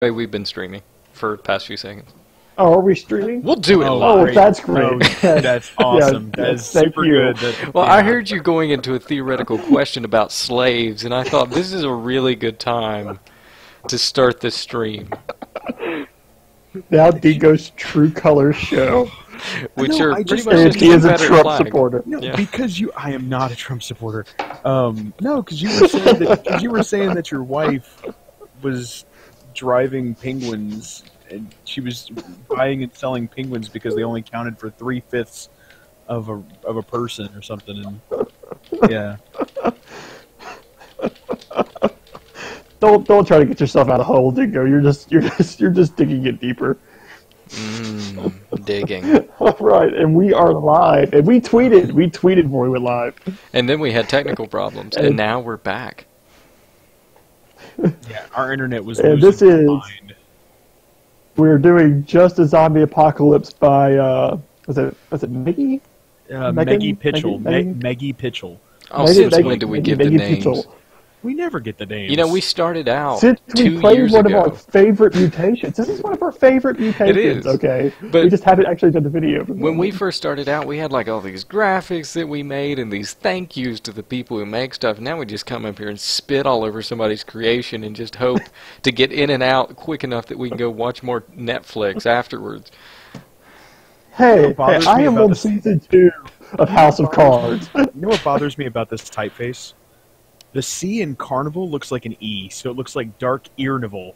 way we've been streaming for the past few seconds. Oh, are we streaming? We'll do it Oh, live. that's great. That's awesome. Yeah, that is thank super you. good. Well, I heard you going into a theoretical question about slaves, and I thought this is a really good time to start the stream. Now Dingo's true colors show. Which No, are I pretty just- much And just he is a Confederate Trump flag. supporter. No, Yeah. because I am not a Trump supporter. No, because you were saying that that your wife was driving penguins, and she was buying and selling penguins because they only counted for 3/5 of a person or something. And yeah, Don't try to get yourself out of hole, Dingo. You're just digging it deeper. Digging. All right, and we are live, and we tweeted before we went live. And then we had technical problems, and now we're back. yeah, our internet was And losing this is- its mind. We're doing Just a Zombie Apocalypse by was it Mickey? Maggie Pitchell. Megan? Maggie Pitchell. Oh, Megan- since Megan- when do we Megan- give the Megan names? Pitchell. We never get the names. You know, we started out Since we 2 played years one ago. of our favorite mutations. This is one of our favorite mutations, is. okay? But- we just haven't actually done the video. When we first started out, we had like all these graphics that we made and these thank yous to the people who make stuff. Now we just come up here and spit all over somebody's creation and just hope to get in and out quick enough that we can go watch more Netflix afterwards. Hey, bothers I me am about on this- season 2 of House of Cards. You know what bothers me about this typeface? The C in Carnival looks like an E, so it looks like Dark Earnival.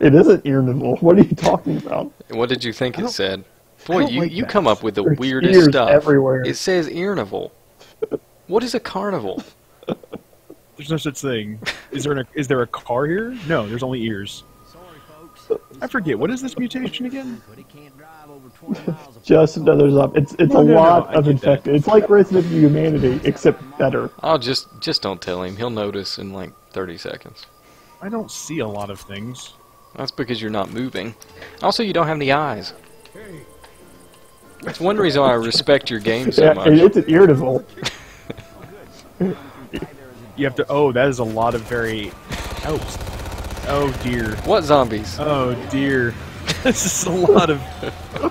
It isn't ear nibble. What are you talking about? What did you think it said? I Boy, don't you, like you that. come up with the There's weirdest ears stuff. everywhere. It says Earnival. What is a carnival? There's no such thing. Is there a car here? No, there's only ears. I forget. What is this mutation again? Just another zombie. It's No, a no, lot I of get infected. It's like Resident Evil Humanity, except better. Oh, just don't tell him. He'll notice in like 30 seconds. I don't see a lot of things. That's because you're not moving. Also, you don't have any eyes. That's one reason why I respect your game so Yeah, much. it's an irritable. You have to. Oh, that is a lot of very. Oh dear. What zombies? Oh dear. This is a lot of.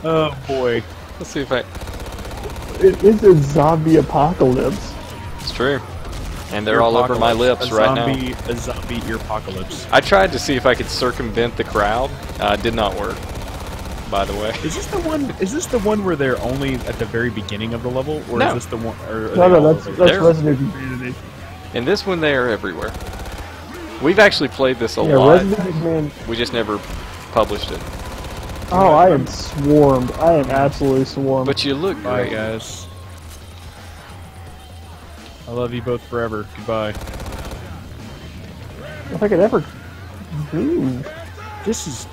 Oh boy. Let's see if I... It is a zombie apocalypse. It's true. And they're all over my lips right now. A zombie apocalypse. I tried to see if I could circumvent the crowd. Did not work, by the way. Is this the one? Is this the one where they're only at the very beginning of the level, or No. is this the one? Or are No, they all that's over? There. Resident Evil Humanity. In this one, they are everywhere. We've actually played this a Yeah, lot. Resident Evil Man. We just never published it. Oh, I am swarmed. I am absolutely swarmed. But you look Bye, great. guys. I love you both forever. Goodbye. if I could ever move. This is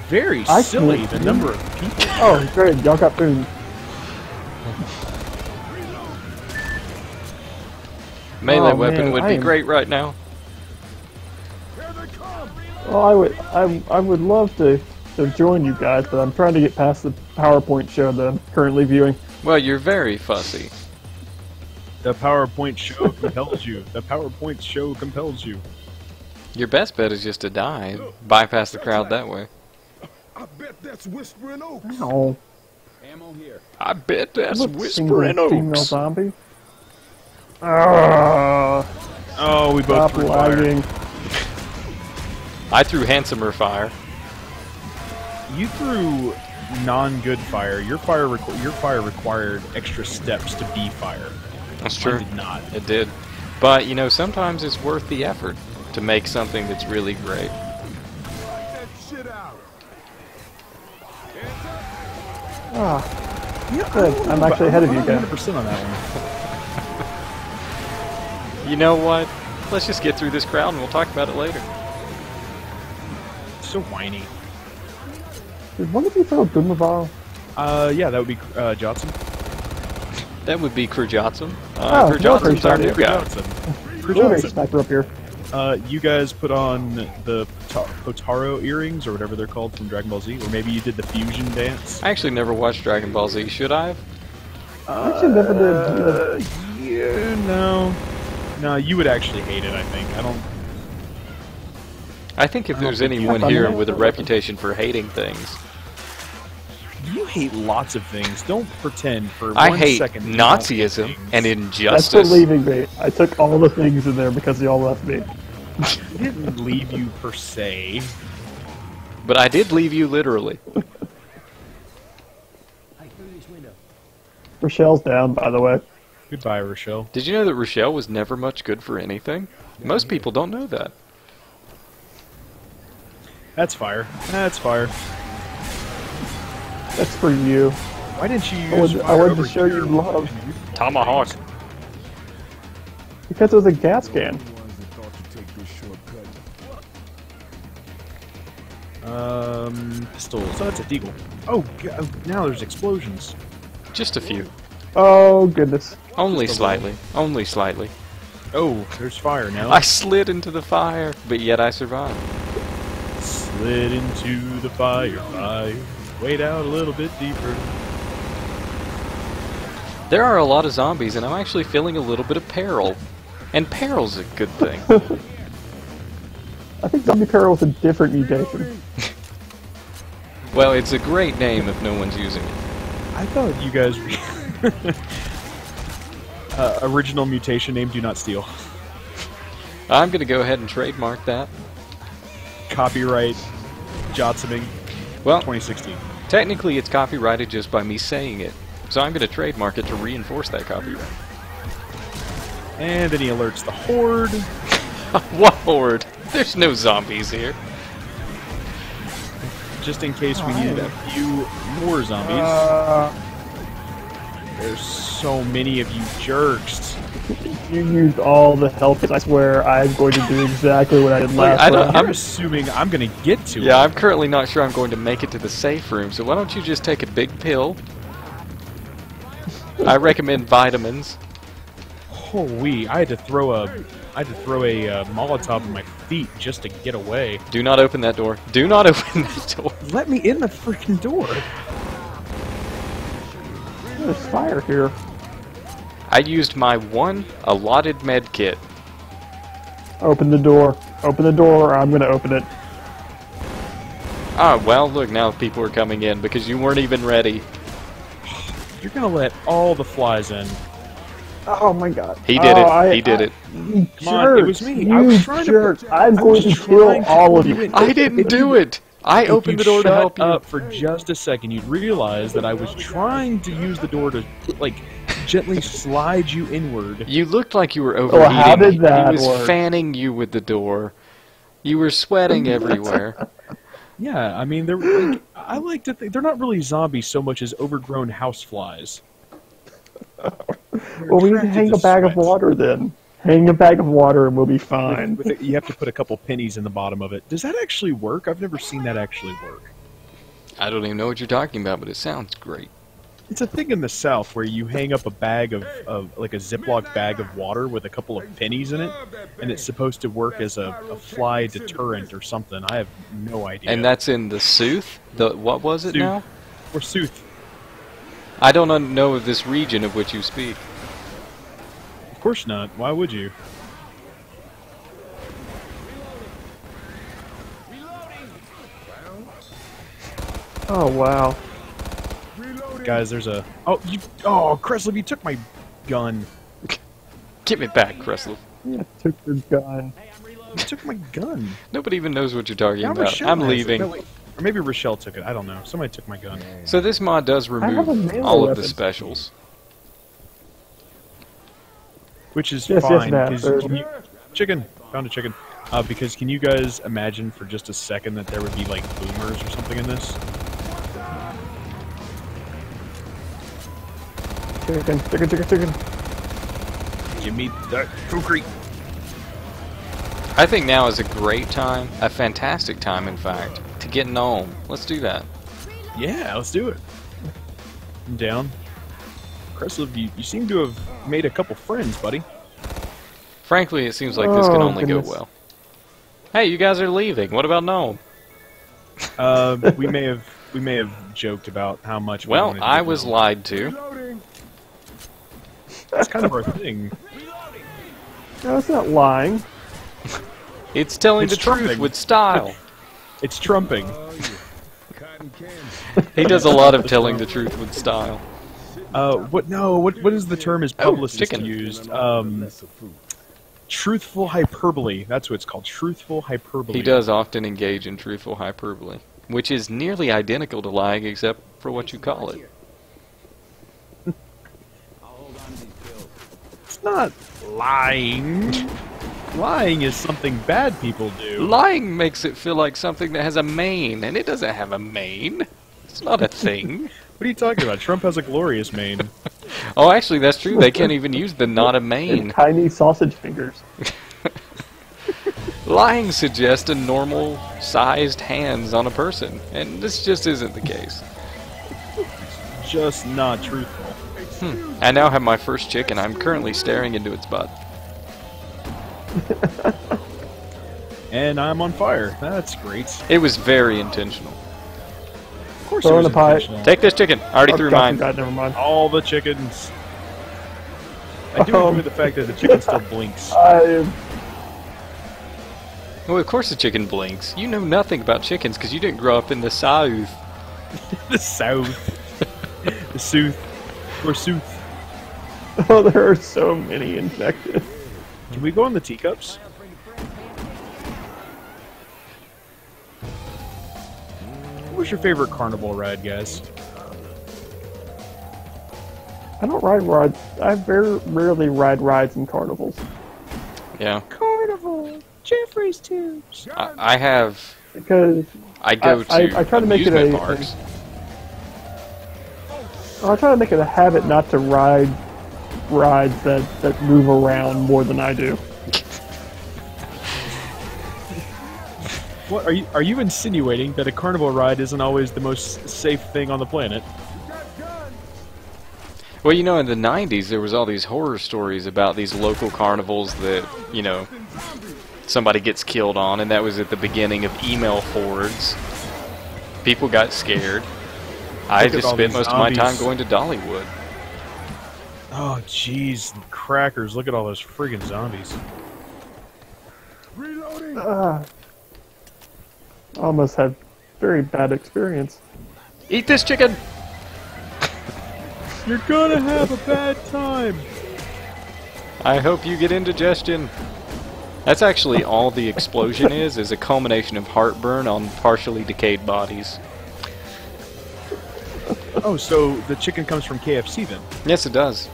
very I silly. can't The do number of people. Oh, great. Y'all got food. Melee Oh, weapon man, would I be am- great right now. Well, I would love to join you guys, but I'm trying to get past the PowerPoint show that I'm currently viewing. Well, you're very fussy. The PowerPoint show compels you. The PowerPoint show compels you. Your best bet is just to die. Bypass the crowd that way. I bet that's Whispering Oaks. Oh, Ammo here. I bet that's look, Whispering single female Oaks. zombie. Ah, Oh, we both stop threw fire. lagging. I threw handsomer fire. You threw non-good fire. Your fire required extra steps to be fire. That's Mine true. did not. It did. But, you know, sometimes it's worth the effort to make something that's really great. That shit out. Ah, Yeah, good. I'm actually ahead of you guys. 100% on that one. You know what? Let's just get through this crowd and we'll talk about it later. So whiny. Did one of you throw a boomerang? Yeah, that would be Johnson. That would be Kerjotsam. Oh, Kerjotsam our new guy. Johnson. There's a sniper up here. You guys put on the Potaro earrings or whatever they're called from Dragon Ball Z, or maybe you did the fusion dance. I actually never watched Dragon Ball Z. Should I have? I actually never did. Yeah, no, you would actually hate it. I think. I don't. I think if there's anyone here with a reputation for hating things, You hate lots of things. Don't pretend for I 1 hate second. Nazism and That's injustice. for leaving me. I took all the things in there because y'all left me. I didn't leave you per se. But I did leave you literally. Rochelle's down, by the way. Goodbye, Rochelle. Did you know that Rochelle was never much good for anything? Most people don't know that. That's fire. That's fire. That's for you. Why didn't you I use wanted, I fire wanted over to show here? you love. Tomahawk. Because it was a gas can. Pistol. So that's a Beagle. Oh, now there's explosions. Just a few. Oh, goodness. Only Just a slightly. Only slightly. Oh, there's fire now. I slid into the fire, but yet I survived. Slid into the fire. Wait out a little bit deeper. There are a lot of zombies, and I'm actually feeling a little bit of peril. And peril's a good thing. I think Zombie Peril was a different mutation. Well, it's a great name if no one's using it. I thought you guys original mutation name, do not steal. I'm gonna go ahead and trademark that. Copyright Jotsoming Well, 2016. technically it's copyrighted just by me saying it. So I'm gonna trademark it to reinforce that copyright. And then he alerts the horde. What horde? There's no zombies here. Just in case we needed a few more zombies. There's so many of you jerks. You used all the health kits. I swear I'm going to do exactly what I did last round. I'm assuming I'm gonna get to it. Yeah, I'm currently not sure I'm going to make it to the safe room, so why don't you just take a big pill? I recommend vitamins. Holy, I had to throw a Molotov in my feet just to get away. Do not open that door. Do not open that door. Let me in the freaking door. There's fire here. I used my one allotted med kit. Open the door. Open the door, or I'm going to open it. Ah, well, look, now people are coming in because you weren't even ready. You're gonna let all the flies in. Oh my god. He did it. He did it. You Come on, it was jerks. me. I was trying to jerks. put- I'm I going was to trying kill to all of put you. in. I didn't do it. I opened the door to help you. Up for just a second, you'd realize that I was trying to use the door to, like, gently slide you inward. You looked like you were overheating. how did that He was work? fanning you with the door. You were sweating everywhere. Yeah, I mean, they're. Like, I like to think they're not really zombies so much as overgrown houseflies. Well, we need to hang a bag of water then. Hang a bag of water and we'll be fine. You have to put a couple pennies in the bottom of it. Does that actually work? I've never seen that actually work. I don't even know what you're talking about, but it sounds great. It's a thing in the South where you hang up a bag of like a Ziploc bag of water with a couple of pennies in it, and it's supposed to work as a fly deterrent or something. I have no idea. And that's in the Sooth? What was it Sooth. now? Or Sooth. I don't know of this region of which you speak. Of course not. Why would you? Oh, wow. Guys, there's a... Oh, Grizzled, you took my gun. Give it back, Kreslov. Yeah, took your gun. You took my gun. Nobody even knows what you're talking Now about. Rochelle I'm has it. leaving. No, wait. Or maybe Rochelle took it. I don't know. Somebody took my gun. So this mod does have a remove melee all of the weapon. specials. Which is Yes, yes, fine. Matt, 'Cause there's- can you, chicken. Found a chicken. Because can you guys imagine for just a second that there would be like boomers or something in this? Chicken, chicken, chicken, chicken. Give me that concrete. I think now is a great time, a fantastic time, in fact, to get gnome. Let's do that. Yeah, let's do it. I'm down. Kreslov, you seem to have made a couple friends, buddy. Frankly, it seems like this can Oh, only goodness. go well. Hey, you guys are leaving. What about gnome? We may have joked about how much. We Well, wanted to I get was gnome. lied to. Reloading. That's kind of our thing. No, it's not lying. It's telling It's the truth trumping. with style. It's trumping. Oh, yeah. Cotton candy. He does a lot of telling the truth with style. What? No. What is the term his publicist chicken. used? Truthful hyperbole. That's what it's called. Truthful hyperbole. He does often engage in truthful hyperbole, which is nearly identical to lying except for what you call it. It's not lying. Lying is something bad people do. Lying makes it feel like something that has a mane, and it doesn't have a mane. It's not a thing. What are you talking about? Trump has a glorious mane. Oh, actually, that's true. They can't even use the not a And mane. tiny sausage fingers. Lying suggests a normal-sized hands on a person, and this just isn't the case. Just not truthful. I now have my first chicken. I'm currently staring into its butt. And I'm on fire. That's great. It was very intentional. Of course Throw it in was the pie. intentional. Take this chicken. I already threw mine. God, never mind. All the chickens. I do enjoy the fact that the chicken still blinks. Well, of course the chicken blinks. You know nothing about chickens because you didn't grow up in the South. The South. The Sooth. Or Sooth. Oh, there are so many infected. Can we go on the teacups? What was your favorite carnival ride, guys? I don't ride rides. I very rarely ride rides in carnivals. Yeah. Carnival! Jeffrey's Tubes! I have... Because I go to I try to make it amusement a- parks. I try to make it a habit not to ride rides that move around more than I do. What are you insinuating that a carnival ride isn't always the most safe thing on the planet? Well, you know, in the 90s, there was all these horror stories about these local carnivals that, you know, somebody gets killed on, and that was at the beginning of email forwards. People got scared. I Look at just all spent these most of my time zombies. going to Dollywood. Oh, jeez, crackers! Look at all those friggin' zombies. Reloading. I almost had very bad experience. Eat this chicken! You're gonna have a bad time. I hope you get indigestion. That's actually all the explosion is a culmination of heartburn on partially decayed bodies. Oh, so the chicken comes from KFC then? Yes, it does.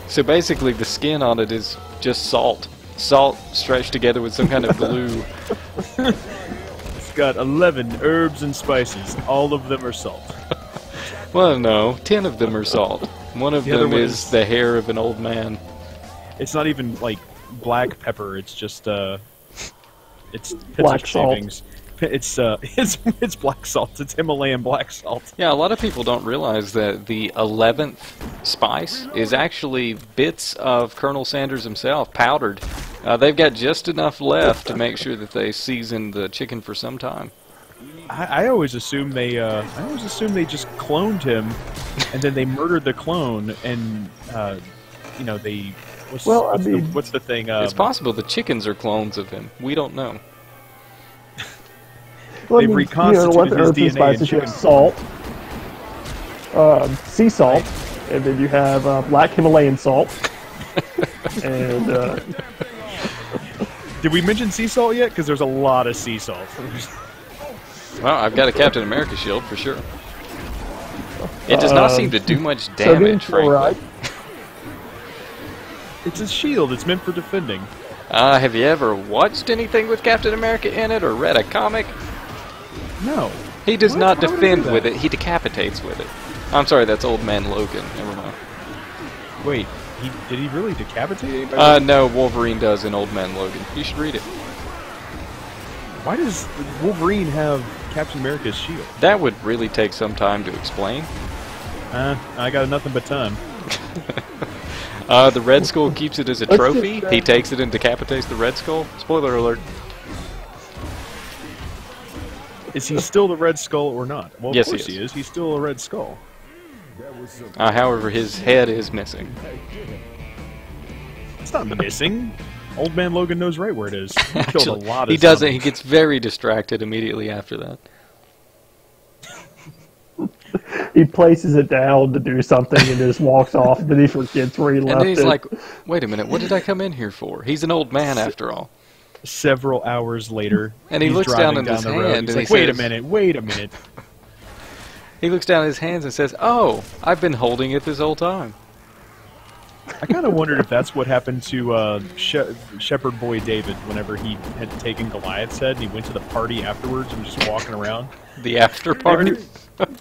So basically, the skin on it is just salt. Salt stretched together with some kind of glue. It's got 11 herbs and spices. All of them are salt. Well, no, 10 of them are salt. One of The other them one is is- the hair of an old man. It's not even like black pepper. It's just it's Black pitch salt. shavings. It's black salt. It's Himalayan black salt. Yeah, a lot of people don't realize that the 11th spice is actually bits of Colonel Sanders himself, powdered. They've got just enough left to make sure that they season the chicken for some time. I always assume they just cloned him, and then they murdered the clone, and you know they. Well, I mean- what's the thing? It's possible the chickens are clones of him. We don't know. Well, They've what reconstituted the his herbs and DNA in spices? You have chicken. salt, sea salt, and then you have black Himalayan salt. And Did we mention sea salt yet? Because there's a lot of sea salt. Well, I've got a Captain America shield for sure. It does not seem to do much damage, fluoride. frankly. It's a shield. It's meant for defending. Have you ever watched anything with Captain America in it or read a comic? No. He does What? not Why would I do defend that? with it, he decapitates with it. I'm sorry, that's Old Man Logan. Never mind. Wait, did he really decapitate anybody? No, Wolverine does in Old Man Logan. You should read it. Why does Wolverine have Captain America's shield? That would really take some time to explain. I got nothing but time. The Red Skull keeps it as a Let's trophy. just, He takes it and decapitates the Red Skull. Spoiler alert. Is he still the Red Skull or not? Well, of Yes, he course is. he is. He's still a Red Skull. However, his head is missing. It's not missing. Old man Logan knows right where it is. He killed Actually, a lot of he doesn't. zombies. He gets very distracted immediately after that. He places it down to do something and just walks off, and then he forgets where he left And then he's it. like, wait a minute, what did I come in here for? He's an old man after all. Several hours later, And he he's looks driving down at his the road. hand He's and like, he wait a says- minute, wait a minute. He looks down at his hands and says, oh, I've been holding it this whole time. I kind of wondered if that's what happened to Shepherd Boy David whenever he had taken Goliath's head and he went to the party afterwards and was just walking around. The after party?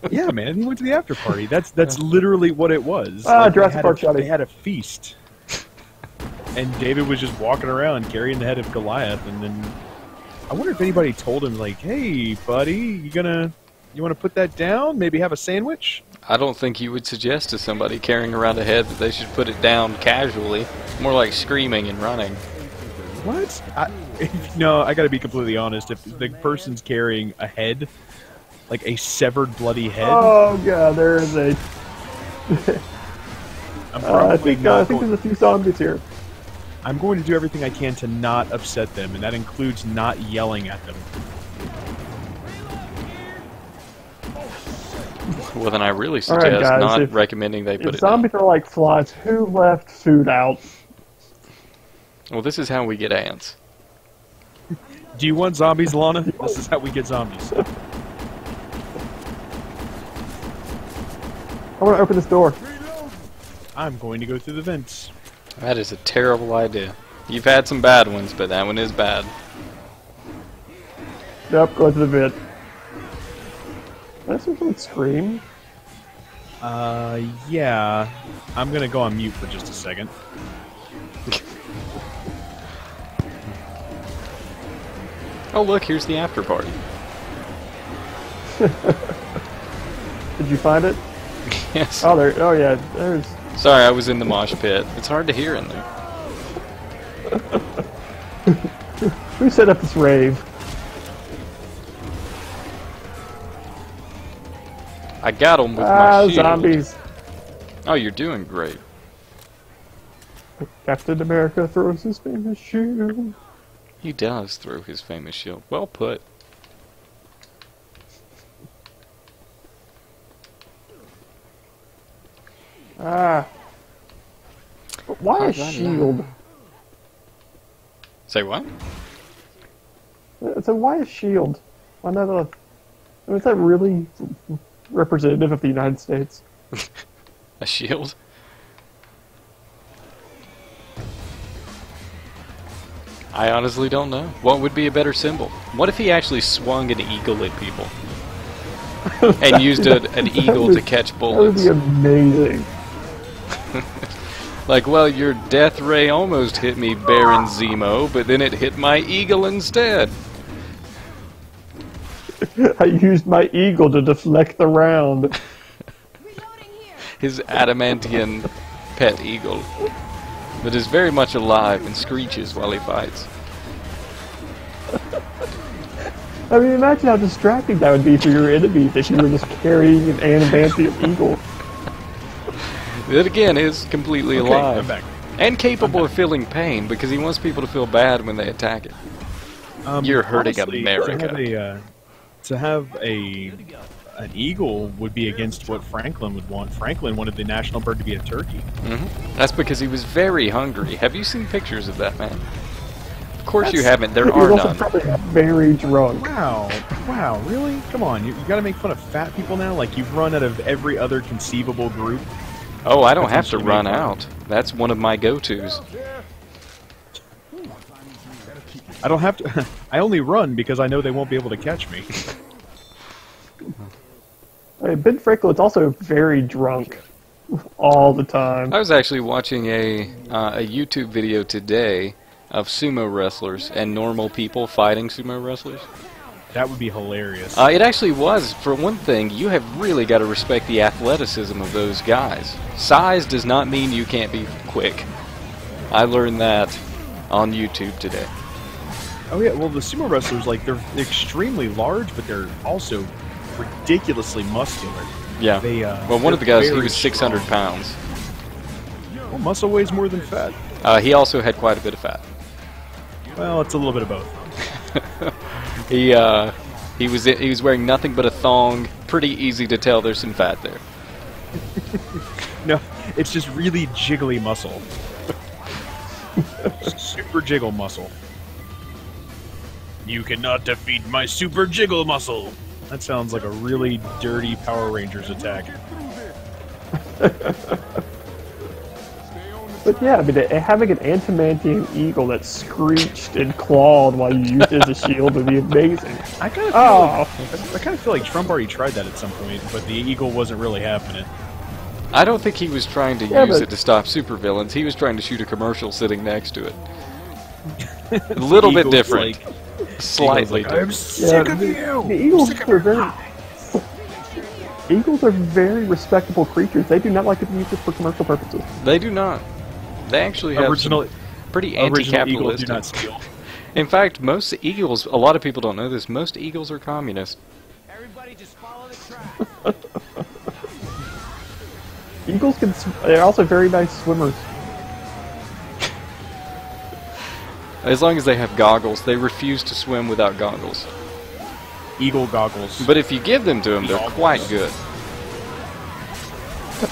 Yeah, man, he went to the after party. That's literally what it was. Jurassic Park they had a feast, and David was just walking around carrying the head of Goliath, and then I wonder if anybody told him like, "Hey, buddy, you want to put that down? Maybe have a sandwich." I don't think you would suggest to somebody carrying around a head that they should put it down casually. More like screaming and running. What? No, I gotta be completely honest. If the person's carrying a head, like a severed, bloody head, Oh god, there is a. I'm I probably think not there's going, a few zombies here. I'm going to do everything I can to not upset them, and that includes not yelling at them. Well, then I really All right, suggest guys, not if- recommending they If put it down. zombies are like flies, who left food out? Well, this is how we get ants. Do you want zombies, Lana? This is how we get zombies. I want to open this door. I'm going to go through the vents. That is a terrible idea. You've had some bad ones, but that one is bad. Nope, go to the vent. That's what would scream. Yeah. I'm gonna go on mute for just a second. Oh, look, here's the after party. Did you find it? Yes. Oh, there. Oh, yeah. There's. Sorry, I was in the mosh pit. It's hard to hear in there. Who set up this rave? I got him with my shield. Zombies. Oh, you're doing great. Captain America throws his famous shield. He does throw his famous shield. Well put. Ah. But why a How's that shield? Say what? So why a shield? Why not a... I mean, is that really representative of the United States? A shield? I honestly don't know. What would be a better symbol? What if he actually swung an eagle at people? And used an eagle to catch That would bullets? be amazing. Like, well, your death ray almost hit me, Baron Zemo, but then it hit my eagle instead. I used my eagle to deflect the round. His adamantian pet eagle that is very much alive and screeches while he fights. I mean, imagine how distracting that would be for your enemies if you were just carrying an adamantium eagle. That again is completely Okay, alive. I'm back. And capable of feeling pain because he wants people to feel bad when they attack it. You're hurting Honestly, America. To have an eagle would be against what Franklin would want. Franklin wanted the national bird to be a turkey. That's because he was very hungry. Have you seen pictures of that man? Of course you haven't. There He are was also none. probably very drunk. Wow, really? Come on, you gotta make fun of fat people now? Like, you've run out of every other conceivable group? Oh, I don't have to Potentially run make out. That's one of my go-tos. I don't have to... I only run because I know they won't be able to catch me. Hey, Ben Franklin's also very drunk all the time. I was actually watching a YouTube video today of sumo wrestlers and normal people fighting sumo wrestlers. That would be hilarious. It actually was. For one thing, you have really got to respect the athleticism of those guys. Size does not mean you can't be quick. I learned that on YouTube today. Oh yeah, well the sumo wrestlers, like, they're extremely large, but they're also ridiculously muscular. Yeah. They, well, one of the they're guys, he very was 600 strong. pounds. Well, muscle weighs more than fat. He also had quite a bit of fat. Well, it's a little bit of both. He was wearing nothing but a thong. Pretty easy to tell there's some fat there. No, it's just really jiggly muscle. Super jiggle muscle. You cannot defeat my super jiggle muscle. That sounds like a really dirty Power Rangers attack. But yeah, I mean, having an adamantium eagle that screeched and clawed while you used it as a shield would be amazing. I kind of feel like Trump already tried that at some point, but the eagle wasn't really having it. I don't think he was trying to use it to stop supervillains. He was trying to shoot a commercial sitting next to it. A little bit different. Slightly different. I'm sick of you! The eagles are very respectable creatures. They do not like to be used for commercial purposes. They do not. They actually have some pretty anti-capitalistic. Do not steal. In fact, most eagles, a lot of people don't know this, most eagles are communist. Everybody just follow the track. Eagles they're also very nice swimmers. As long as they have goggles, they refuse to swim without goggles. Eagle goggles. But if you give them to them, they're quite good.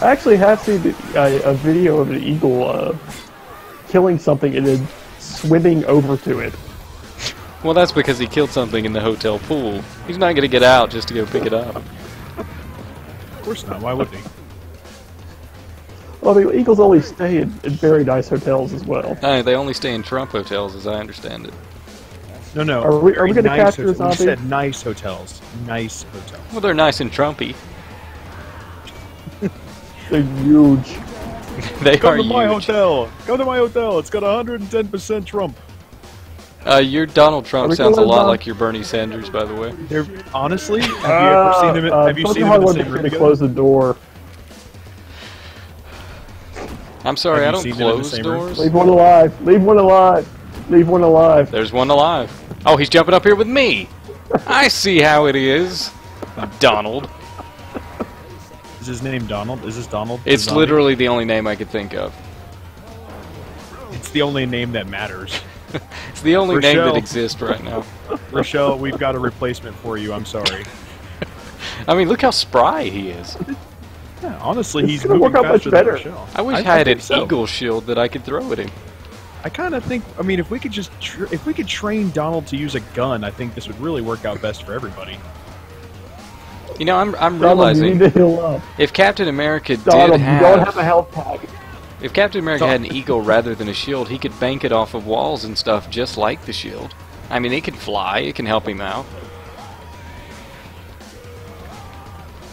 I actually have seen a video of an eagle killing something and then swimming over to it. Well, that's because he killed something in the hotel pool. He's not going to get out just to go pick it up. Of course not. Why would he? Well, I mean, eagles only stay in very nice hotels as well. They only stay in Trump hotels, as I understand it. No. Are we going to capture a zombie? We said nice hotels. Nice hotels. Well, they're nice and Trumpy. They're huge. They Come are to my huge. hotel. Come to my hotel. It's got 110% Trump. Your Donald Trump we sounds a going lot on? like your Bernie Sanders, by the way. They're honestly, have you ever seen them? Have you seen them in the same room together? Close the door. I'm sorry, Have I you don't seen them in the close same room? doors. Leave one alive. Leave one alive. Leave one alive. There's one alive. Oh, he's jumping up here with me. I see how it is, Donald. Is his name Donald? Is this Donald? the It's zombie? literally the only name I could think of. It's the only name that matters. It's the only name that Rochelle. exists right now. Rochelle, we've got a replacement for you. I'm sorry. I mean, look how spry he is. Yeah, honestly, It's he's gonna moving work out much faster than better. Rochelle. I wish I, I had an think so. eagle shield that I could throw at him. I kind of think. I mean, if we could just if we could train Donald to use a gun, I think this would really work out best for everybody. You know, I'm Donald, you realizing need to heal up. if Captain America Donald, did you don't have a health pack. if Captain America had an eagle rather than a shield, he could bank it off of walls and stuff just like the shield. I mean, it can fly. It can help him out.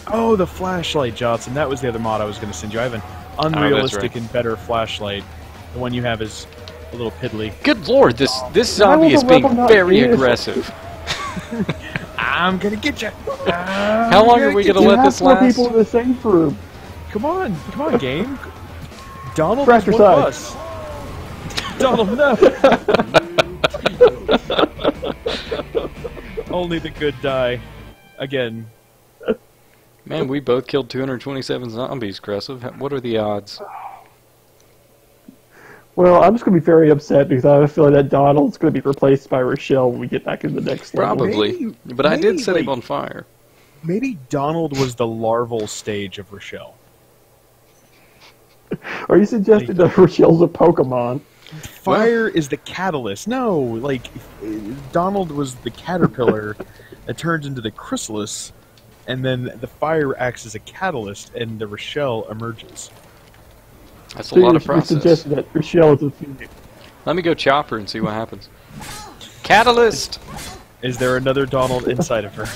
Oh, the flashlight, Johnson. That was the other mod I was going to send you. I have an that's unrealistic right. and better flashlight. The one you have is a little piddly. Good lord, this Why zombie will is the being rebel not very use it? aggressive. I'm gonna get you. How long are we gonna You let have this four last? people in the safe room. Come on, game. Donald Crash is your one of side. us. Donald, no. Only the good die. Again. Man, we both killed 227 zombies, Cressive. What are the odds? Well, I'm just going to be very upset because I have a feeling that Donald's going to be replaced by Rochelle when we get back in the next level. Probably. Maybe- But I did maybe, set him like- on fire. Maybe Donald was the larval stage of Rochelle. Are you suggesting that Rochelle's a Pokemon? Fire is the catalyst. No, like Donald was the caterpillar that turns into the chrysalis, and then the fire acts as a catalyst, and the Rochelle emerges. That's a So lot of you're process. suggesting that Rochelle is a female. Let me go chop her and see what happens. Catalyst! Is there another Donald inside of her?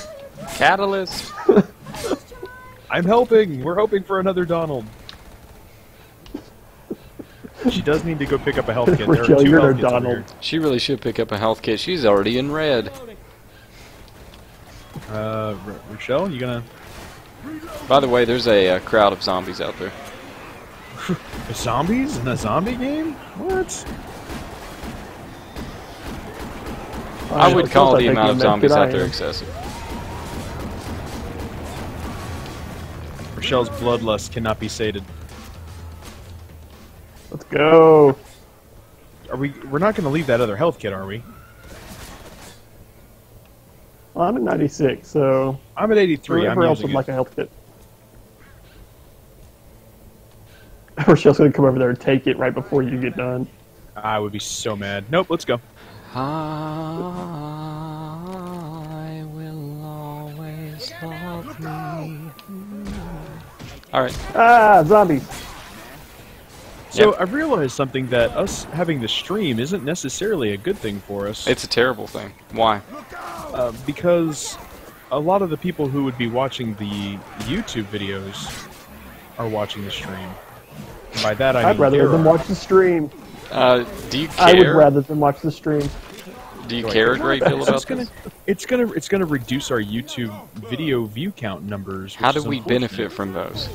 Catalyst! I'm helping. We're hoping for another Donald. She does need to go pick up a health kit. There are Rochelle, two you're health no kits over Donald. here. She really should pick up a health kit. She's already in red. Rochelle, you gonna By the way, there's a crowd of zombies out there. zombies in a zombie game? What? I would call the amount of Good zombies out there iron. excessive. Rochelle's bloodlust cannot be sated. Let's go. We're not going to leave that other health kit, are we? Well, I'm at 96, so I'm at 83. whoever I'm else using would it. like a health kit. Rochelle's going to come over there and take it right before you get done. I would be so mad. Nope, let's go. I will always love me. Alright. Ah, zombies! So Yep. I realized something, that us having the stream isn't necessarily a good thing for us. It's a terrible thing. Why? Because a lot of the people who would be watching the YouTube videos are watching the stream. And by that I mean I'd rather them watch the stream. Do you care? I would rather them watch the stream. Do you care a great deal about this? It's gonna reduce our YouTube video view count numbers. How do which is we unfortunate. benefit from those?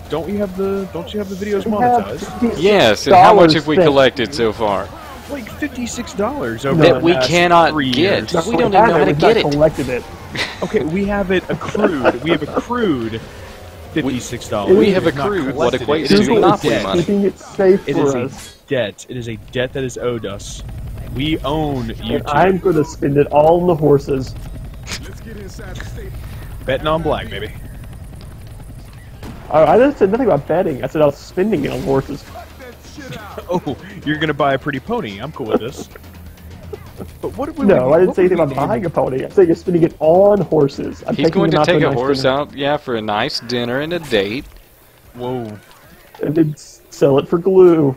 Don't you have the videos We have monetized? Yes, and how much have we spent. collected so far? Like $56 over No. the That we past cannot 3 get. years. We don't even know how to We've get not it. collected it. Okay, we have it accrued. We have accrued $56. We have have not accrued what collected equates it. to It is a monopoly debt. money. Keeping it safe It for is us. a debt. It is a debt that is owed us. We own And YouTube. I'm going to spend it all on the horses. Let's get inside the safe. Betting on black, baby. I didn't say nothing about betting. I said I was spending it on horses. Cut that shit out. Oh, you're gonna buy a pretty pony. I'm cool with this. But what? No, I didn't say anything about buying a pony. I said you're spending it on horses. I'm He's taking going them to out take for a nice horse dinner out, yeah, for a nice dinner and a date. Whoa. and then sell it for glue.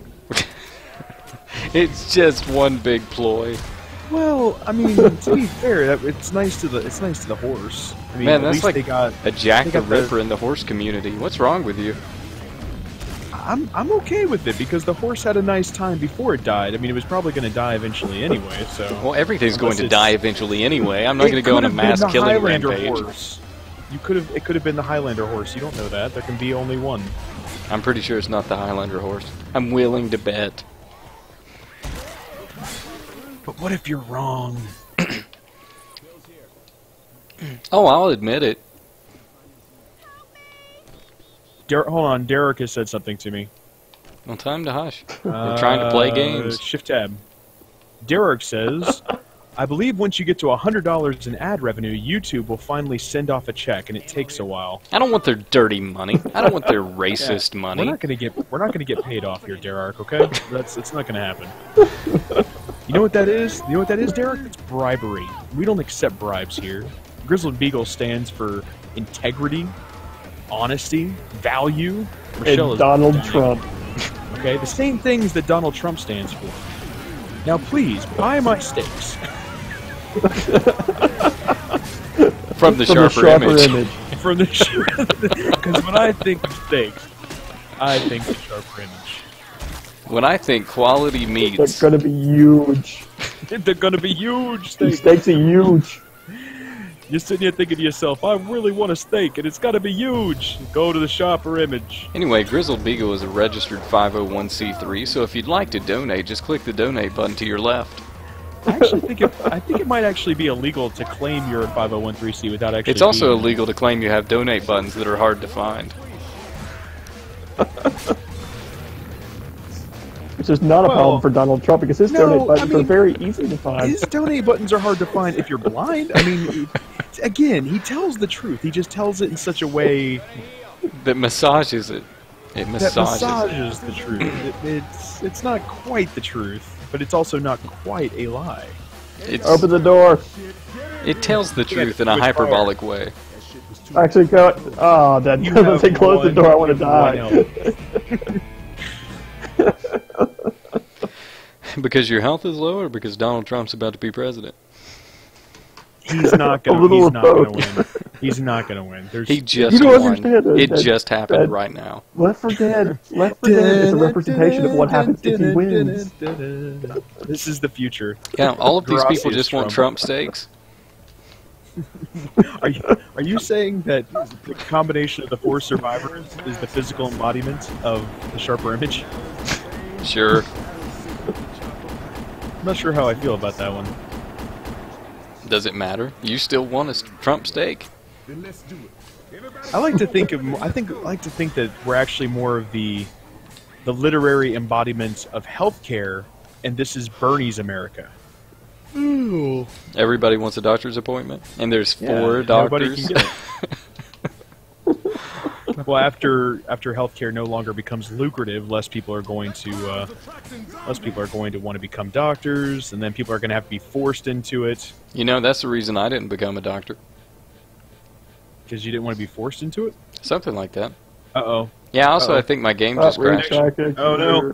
It's just one big ploy. Well, I mean, to be fair, it's nice to the horse. I mean, Man, at that's least like they got. a Jack they the got the- Ripper in the horse community. What's wrong with you? I'm okay with it because the horse had a nice time before it died. I mean, it was probably going to die eventually anyway. So. Well, everything's going Unless to it's- die eventually anyway. I'm not It going to go on a could have mass been the killing Highlander rampage. horse. It could have been the Highlander horse. You don't know that. There can be only one. I'm pretty sure it's not the Highlander horse. I'm willing to bet. But what if you're wrong? Oh, I'll admit it. Hold on, Derek has said something to me. Well, time to hush. We're trying to play games. Shift tab. Derek says, I believe once you get to $100 in ad revenue, YouTube will finally send off a check, and it takes a while. I don't want their dirty money. I don't want their racist We're money. not gonna get paid off here, Derek. Okay, it's not gonna happen. You know what that is? You know what that is, Derek? It's bribery. We don't accept bribes here. Grizzled Beagle stands for integrity, honesty, value. Rochelle And is Donald dying. Trump. Okay, the same things that Donald Trump stands for. Now, please buy my steaks. From the From sharper, image. From the because when I think of steaks, I think of sharper image. When I think quality They're meats, going to be huge. They're gonna be huge These steaks. steaks are huge. You're sitting here thinking to yourself, I really want a steak, and it's gotta be huge. Go to the sharper image. Anyway, Grizzled Beagle is a registered 501c3, so if you'd like to donate, just click the donate button to your left. I actually think it might actually be illegal to claim you're a 501c without actually. It's also being- illegal to claim you have donate buttons that are hard to find. Which is not a Well, problem for Donald Trump because his no, donate buttons I mean, are very easy to find. His donate buttons are hard to find if you're blind. I mean, again, he tells the truth. He just tells it in such a way That massages it. It that massages it. massages the truth. It's not quite the truth, but it's also not quite a lie. Open the door. It tells the truth in a Which part? hyperbolic way. Actually, go. Oh, that You doesn't have say close the one- door. I want to one die. Because your health is low, or because Donald Trump's about to be president? He's not gonna. A little He's not gonna of win. He's not gonna win. There's. He just You don't won. understand that- It that- just happened that- right now. Left 4 Dead. Left 4 Dead is a representation of what happens if he wins. This is the future. Yeah, all of these people Gracias, just want Trump. Trump steaks. Are you saying that the combination of the 4 survivors is the physical embodiment of the sharper image? Sure. I'm not sure how I feel about that one. Does it matter? You still want a Trump steak? Then let's do it. Everybody, I like to think that we're actually more of the literary embodiment of healthcare and this is Bernie's America. Everybody wants a doctor's appointment, and there's 4 nobody doctors. can get it. Well, after healthcare no longer becomes lucrative, less people are going to want to become doctors, and then people are going to have to be forced into it. You know, that's the reason I didn't become a doctor. Because you didn't want to be forced into it? Something like that. Uh-oh. Yeah, also, Uh-oh. I think my game just crashed. Oh, no.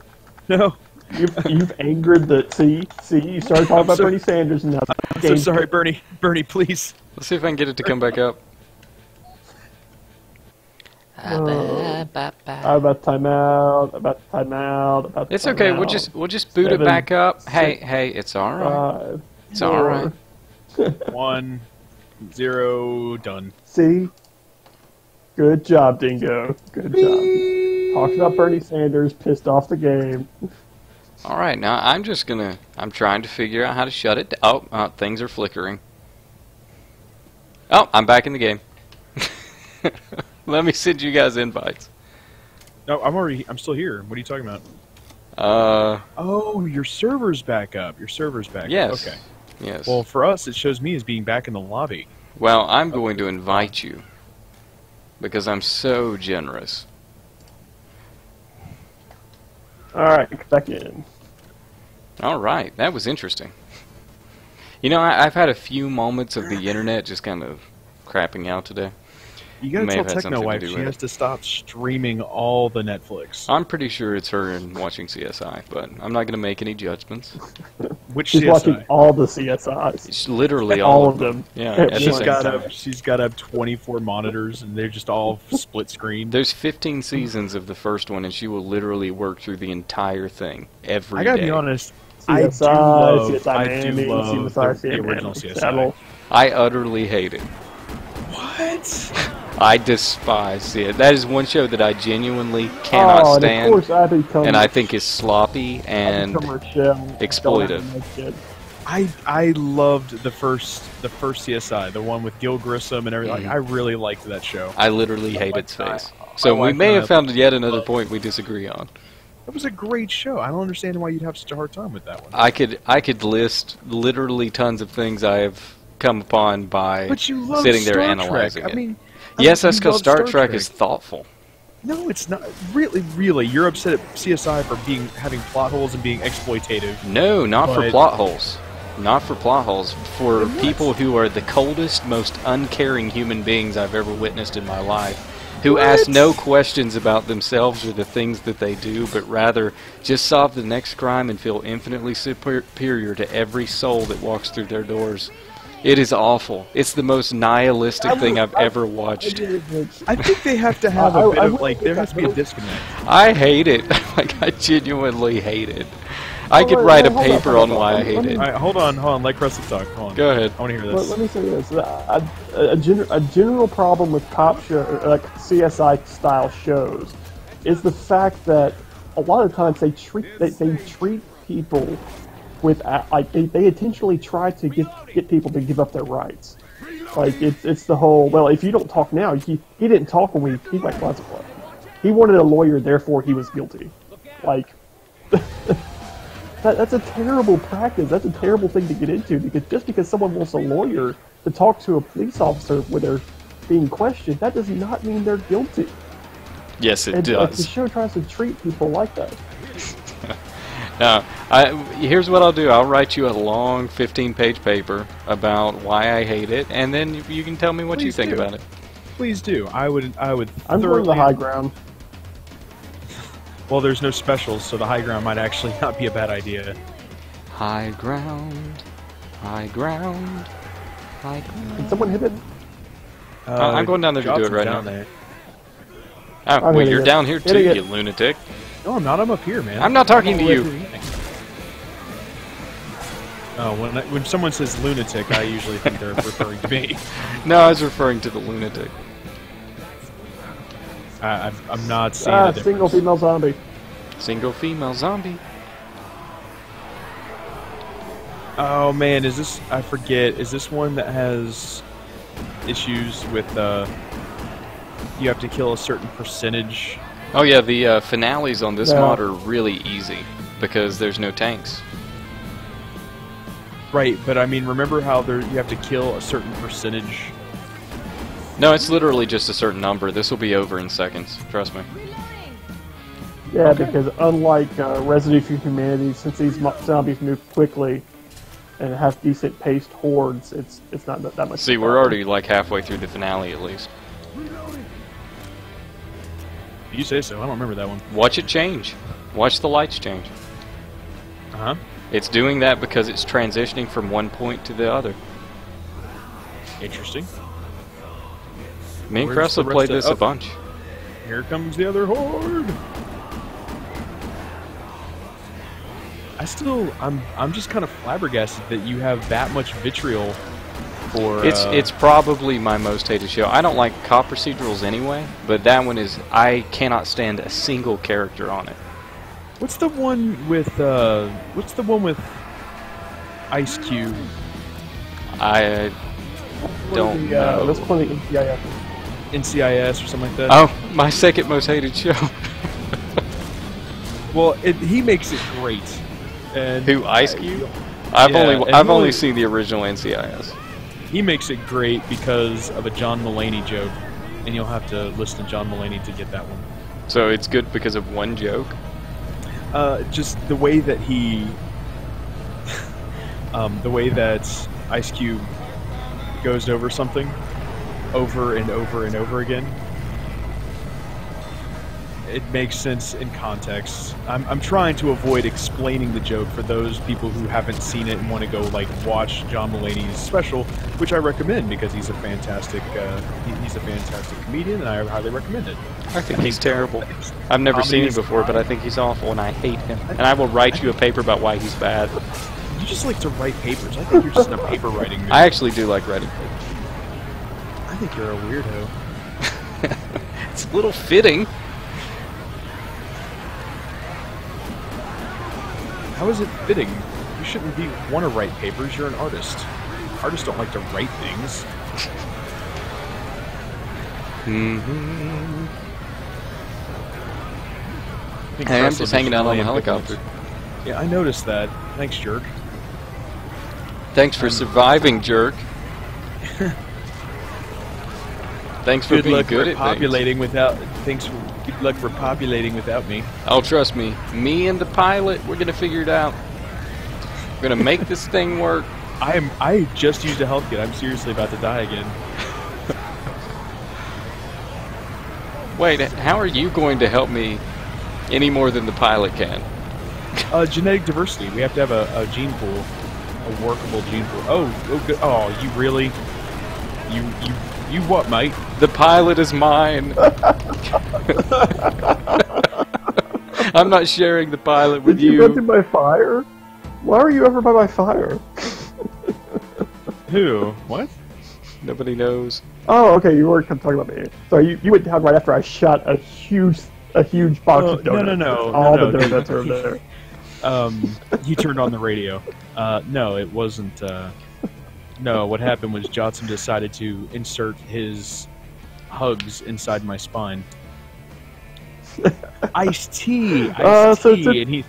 No. You've angered the... See, you started talking about Bernie Sanders, and now I'm so sorry, Bernie. Bernie, please. Let's see if I can get it to come back up. About timeout. It's okay. We'll just boot it back up. Hey, it's all right. It's all right. 1, 0, done. See? Good job, Dingo. Good job. Talked about Bernie Sanders, pissed off the game. All right, now I'm trying to figure out how to shut it down. Oh, things are flickering. Oh, I'm back in the game. Let me send you guys invites. No, I'm still here. What are you talking about? Oh, your server's back up. Your server's back yes. up. Okay. Yes. Well, for us, it shows me as being back in the lobby. Well, I'm going to invite you because I'm so generous. Alright, back in. All right, that was interesting. You know, I've had a few moments of the internet just kind of crapping out today. You gotta May tell have had Techno something Wife to do she with has it. to stop streaming all the Netflix. I'm pretty sure it's her and watching CSI, but I'm not going to make any judgments. Which She's CSI? watching all the CSIs. It's literally All of them. Yeah, At at the the same same time. She's got up 24 monitors, and they're just all split screen. There's 15 seasons of the first one, and she will literally work through the entire thing every I gotta day. be honest. CSI, I CSI do love CSI, the original CSI. Saddle. I utterly hate it. What? I despise it. That is one show that I genuinely cannot Oh, stand, and of course I become and I think is sloppy and exploitive. I loved the first CSI, the one with Gil Grissom and everything. Mhm. I really liked that show. I literally hate its face. So my we wife may and have I found yet another point we disagree on. That was a great show. I don't understand why you'd have such a hard time with that one. I could list literally tons of things I have come upon by But you love sitting there Star analyzing Trek. it. I mean, Yes, that's you because love Star Trek is thoughtful. No, it's not. Really, you're upset at CSI for having plot holes and being exploitative. No, not for But- plot holes. Not for plot holes. For Then what? people who are the coldest, most uncaring human beings I've ever witnessed in my life. Who What? ask no questions about themselves or the things that they do, but rather just solve the next crime and feel infinitely superior to every soul that walks through their doors. It is awful. It's the most nihilistic thing I've ever watched. I think they have to have a bit of, like, there has to be a disconnect. I hate it. Like, I genuinely hate it. I could write a paper on why I hate it. Alright, hold on. Let Cressy talk. Hold on. Go ahead. I want to hear Let this. me say this: a general problem with cop show, like CSI style shows, is the fact that a lot of times they treat people with like they intentionally try to get people to give up their rights. Like it's the whole, well, if you don't talk now, he didn't talk when he like he wanted a lawyer, therefore he was guilty. Like. That's a terrible practice. That's a terrible thing to get into, because just because someone wants a lawyer to talk to a police officer when they're being questioned, that does not mean they're guilty. Yes, it And the does. show tries to treat people like that. Now, here's what I'll do. I'll write you a long 15-page paper about why I hate it, and then you can tell me what you Please think do. about it. Please do. I would. I'm going to thoroughly- the high ground. Well, there's no specials, so the high ground might actually not be a bad idea. High ground, high ground, high ground. Can someone hit it? I'm going down there to do it Johnson's right down now. there. Oh, I'm well, hitting you're it. down here too, Hitting it. you lunatic. No, I'm not. I'm up here, man. I'm not talking to all the you. way through the evening. Oh, when someone says lunatic, I usually think they're referring to me. No, I was referring to the lunatic. I'm not seeing the difference. Single female zombie. Single female zombie. Oh man, is this? I forget. Is this one that has issues with you have to kill a certain percentage? Oh yeah, the finales on this Yeah. mod are really easy because there's no tanks. Right, but I mean, remember how you have to kill a certain percentage? No, it's literally just a certain number. This will be over in seconds. Trust me. Yeah, because unlike Resident Evil Humanity, since these zombies move quickly and have decent paced hordes, it's not that much. See, we're already like halfway through the finale at least. You say so. I don't remember that one. Watch it change. Watch the lights change. Uh-huh. It's doing that because it's transitioning from one point to the other. Interesting. Me and Where's the Cressel rest played of- this oh. a bunch. Here comes the other horde. I'm just kind of flabbergasted that you have that much vitriol for. It's probably my most hated show. I don't like cop procedurals anyway, but that one is. I cannot stand a single character on it. What's the one with Ice Cube? I don't know. Let's play the NCIS. NCIS or something like that. Oh, my second most hated show. Well, he makes it great. And Who, Ice Cube? I've and only seen the original NCIS. he makes it great because of a John Mulaney joke, and you'll have to listen to John Mulaney to get that one. So it's good because of one joke. Just the way that the way that Ice Cube goes over something over and over and over again. It makes sense in context. I'm trying to avoid explaining the joke for those people who haven't seen it and want to go like watch John Mulaney's special, which I recommend because he's a fantastic comedian, and I highly recommend it. I think he's terrible. I've never seen him before, but I think he's awful, and I hate him. And I will write you a paper about why he's bad. You just like to write papers. I think you're just in a paper writing mood. I actually do like writing papers. I think you're a weirdo. It's a little fitting. How is it fitting? You shouldn't want to write papers. You're an artist. Artists don't like to write things. Hey, I'm just hanging out on the helicopter. Yeah, I noticed that. Thanks, jerk. Thanks for surviving, jerk. Thanks for being good at populating without. Good luck for populating without me. Oh, trust me. Me and the pilot, we're gonna figure it out. We're gonna make this thing work. I just used a health kit. I'm seriously about to die again. Wait, how are you going to help me any more than the pilot can? Genetic diversity. We have to have a gene pool, a workable gene pool. Oh, good. Oh, you really? You what, mate? The pilot is mine. I'm not sharing the pilot with Did you run through my fire? Why are you ever by my fire? Who? What? Nobody knows. Oh, okay, you were talking about me. So you went down right after I shot a huge box of donuts. No. All the donuts are there. He turned on the radio. No, it wasn't. No, what happened was Jotson decided to insert his hugs inside my spine. Iced tea, and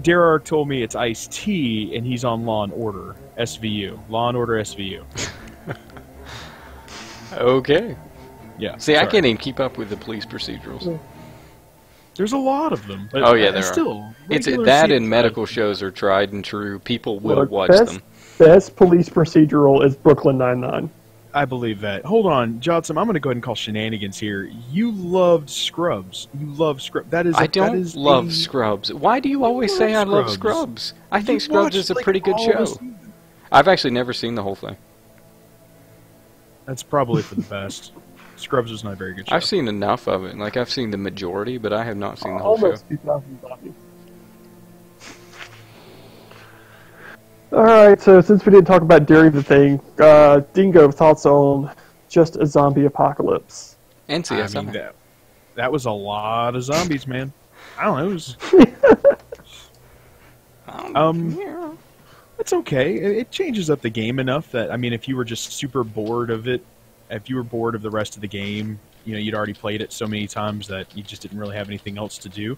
Darar told me it's iced tea, and he's on Law and Order SVU. Law and Order SVU. Okay. Yeah. See, I sorry. can't even keep up with the police procedurals. There's a lot of them. But Oh yeah, there still, are. It's regular that CSI. and medical shows are tried and true. People will Look, watch them. Best police procedural is Brooklyn Nine-Nine. I believe that. Hold on, Jotson. I'm going to go ahead and call shenanigans here. You loved Scrubs. You love Scrubs. I don't love Scrubs. Why do you always say I love Scrubs? I think Scrubs is a pretty good show. I've actually never seen the whole thing. That's probably for the best. Scrubs was not a very good show. I've seen enough of it. Like, I've seen the majority, but I have not seen the whole show. Almost 2,000 zombies. Alright, so since we didn't talk about Daring the Thing, Dingo, thoughts on just a zombie apocalypse? And CSI. I mean, that was a lot of zombies, man. I don't know. It was, it's okay. It changes up the game enough that, I mean, if you were just super bored of it, if you were bored of the rest of the game, you know, you'd already played it so many times that you just didn't really have anything else to do.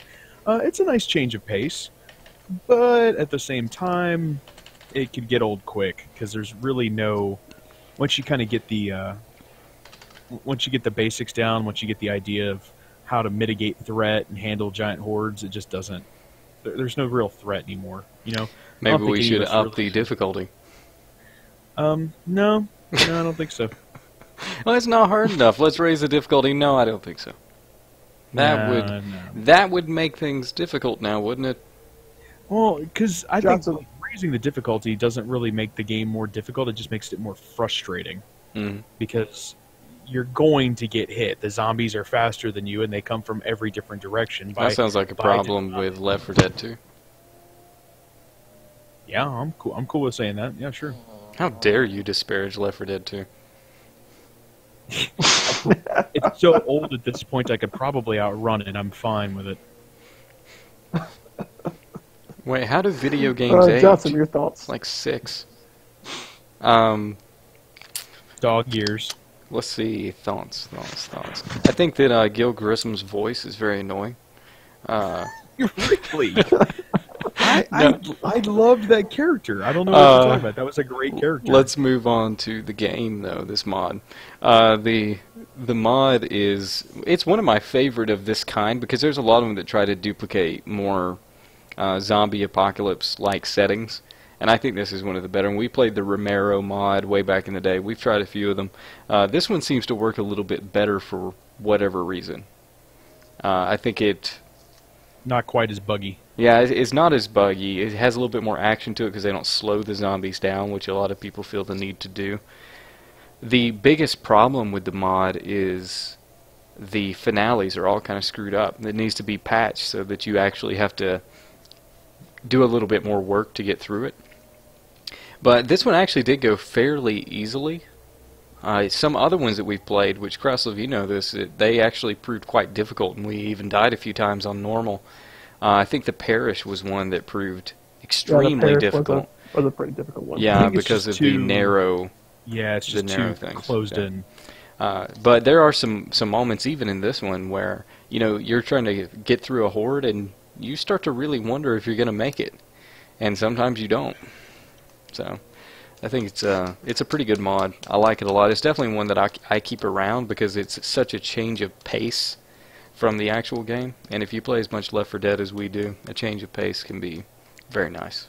It's a nice change of pace, but at the same time, it could get old quick because there's really no. Once you kind of get the once you get the basics down, once you get the idea of how to mitigate threat and handle giant hordes, it just doesn't. There's no real threat anymore. You know. Maybe we should up the difficulty. No, I don't think so. Well, it's not hard enough. Let's raise the difficulty. No, I don't think so. That would make things difficult now, wouldn't it? Well, because I Johnson. think raising the difficulty doesn't really make the game more difficult. It just makes it more frustrating. Because you're going to get hit. The zombies are faster than you, and they come from every different direction. That sounds like a problem with Left 4 Dead 2. Yeah, I'm cool. I'm cool with saying that. Yeah, sure. How dare you disparage Left 4 Dead 2? It's so old at this point, I could probably outrun it. I'm fine with it. Wait, how do video games age? Johnson, your thoughts? Like 6. Dog years. Let's see. Thoughts. I think that Gil Grissom's voice is very annoying. Really? I loved that character. I don't know what you're talking about. That was a great character. Let's move on to the game, though. This mod, the mod it's one of my favorite of this kind because there's a lot of them that try to duplicate more zombie apocalypse-like settings, and I think this is one of the better. And we played the Romero mod way back in the day. We've tried a few of them. This one seems to work a little bit better for whatever reason. I think it. Not quite as buggy. Yeah, it's not as buggy. It has a little bit more action to it because they don't slow the zombies down, which a lot of people feel the need to do. The biggest problem with the mod is the finales are all kind of screwed up. It needs to be patched so that you actually have to do a little bit more work to get through it. But this one actually did go fairly easily. Some other ones that we've played, which Kreslov, you know this, they actually proved quite difficult, and we even died a few times on normal. I think the Parish was one that proved extremely difficult. Was a pretty difficult one. Yeah, because of the narrow. Yeah, it's just too closed in. But there are some moments even in this one where you're trying to get through a horde and you start to really wonder if you're going to make it, and sometimes you don't. So I think it's a pretty good mod. I like it a lot. It's definitely one that I keep around because it's such a change of pace from the actual game. And if you play as much Left 4 Dead as we do, a change of pace can be very nice.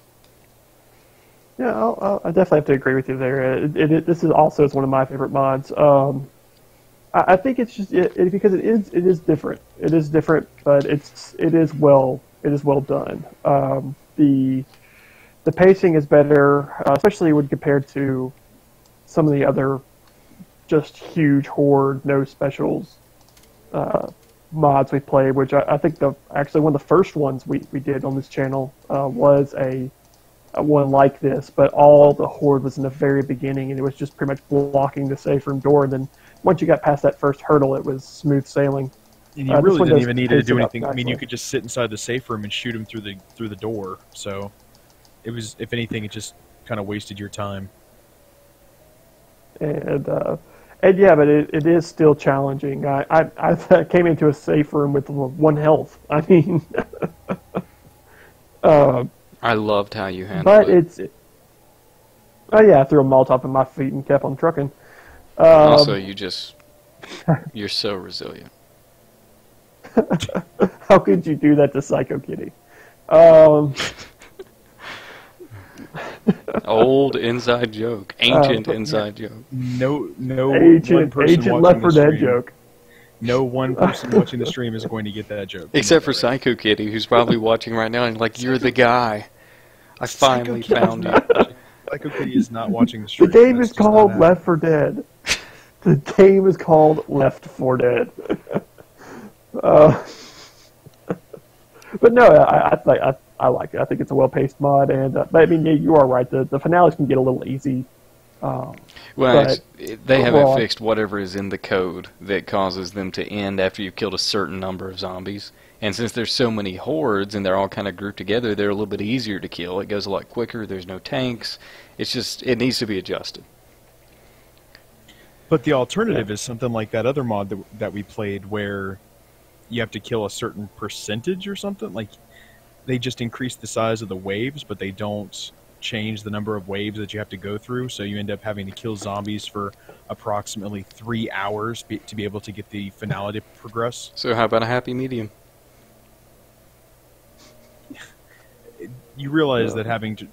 Yeah, I definitely have to agree with you there. This is also one of my favorite mods. I think it's just because it is different. It is different, but it is well done. The pacing is better, especially when compared to some of the other just huge horde, no specials mods we played. Which I think actually one of the first ones we did on this channel was a one like this, but all the horde was in the very beginning, and it was just pretty much blocking the safe room door. And then once you got past that first hurdle, it was smooth sailing. And you really didn't even need to do anything. I mean, you could just sit inside the safe room and shoot them through the door. So it was, if anything, it just kind of wasted your time. And yeah, but it is still challenging. I came into a safe room with 1 health. I mean, I loved how you handled it. Oh yeah, I threw a Molotov in my feet and kept on trucking. Also, you're so resilient. How could you do that to Psycho Kitty? Old inside joke, ancient inside joke. No ancient Left 4 Dead joke. No one person watching the stream is going to get that joke. Except for Psycho Kitty, who's probably watching right now and like, you're the guy. I finally found you. Psycho Kitty is not watching the stream. The game is called Left 4 Dead. The game is called Left 4 Dead. But no, I like it. I think it's a well-paced mod, and but I mean, you are right. The finales can get a little easy. Well, they haven't fixed whatever is in the code that causes them to end after you've killed a certain number of zombies. And since there's so many hordes and they're all kind of grouped together, they're a little bit easier to kill. It goes a lot quicker. There's no tanks. It's just, it needs to be adjusted. But the alternative is something like that other mod that we played where you have to kill a certain percentage or something. Like, they just increase the size of the waves, but they don't change the number of waves that you have to go through, so you end up having to kill zombies for approximately 3 hours to be able to get the finale to progress. So how about a happy medium? You realize that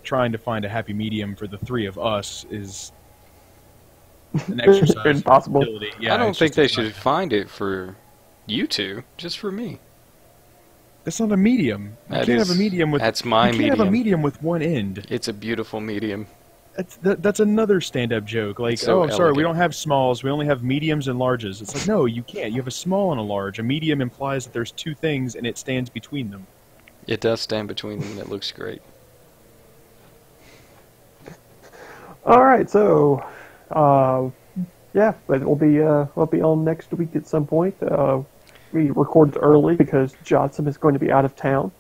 trying to find a happy medium for the three of us is an exercise in Impossible. futility. Yeah, I don't it's think just they a should nightmare. find it for you two, just for me. That's not a medium. You That can't is- have a medium with. that's my you can't have a medium. medium with one end. It's a beautiful medium. That's another stand-up joke. Like, It's so oh, sorry, elegant. we don't have smalls. We only have mediums and larges. It's like, no, you can't. You have a small and a large. A medium implies that there's two things, and it stands between them. It does stand between them, and it looks great. All right, so yeah, but we'll be on next week at some point. We recorded early because Johnson is going to be out of town.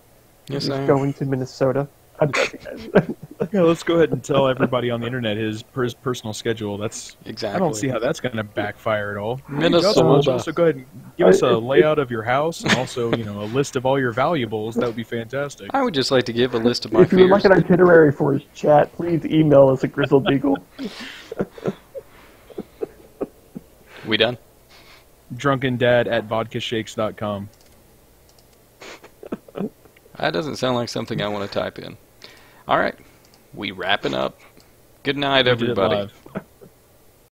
Yes, He's I am. going to Minnesota. I'm joking, guys. Yeah, let's go ahead and tell everybody on the internet his personal schedule. Exactly. I don't see how that's going to backfire at all. Minnesota. Also, go ahead and give us a layout of your house and also, a list of all your valuables. That would be fantastic. I would just like to give a list of my If you would fears. like an itinerary for his chat, please email us at Grizzled Beagle. We done? drunkendad@vodkashakes.com. That doesn't sound like something I want to type in. All right, we wrapping up. Good night, We did it everybody. live.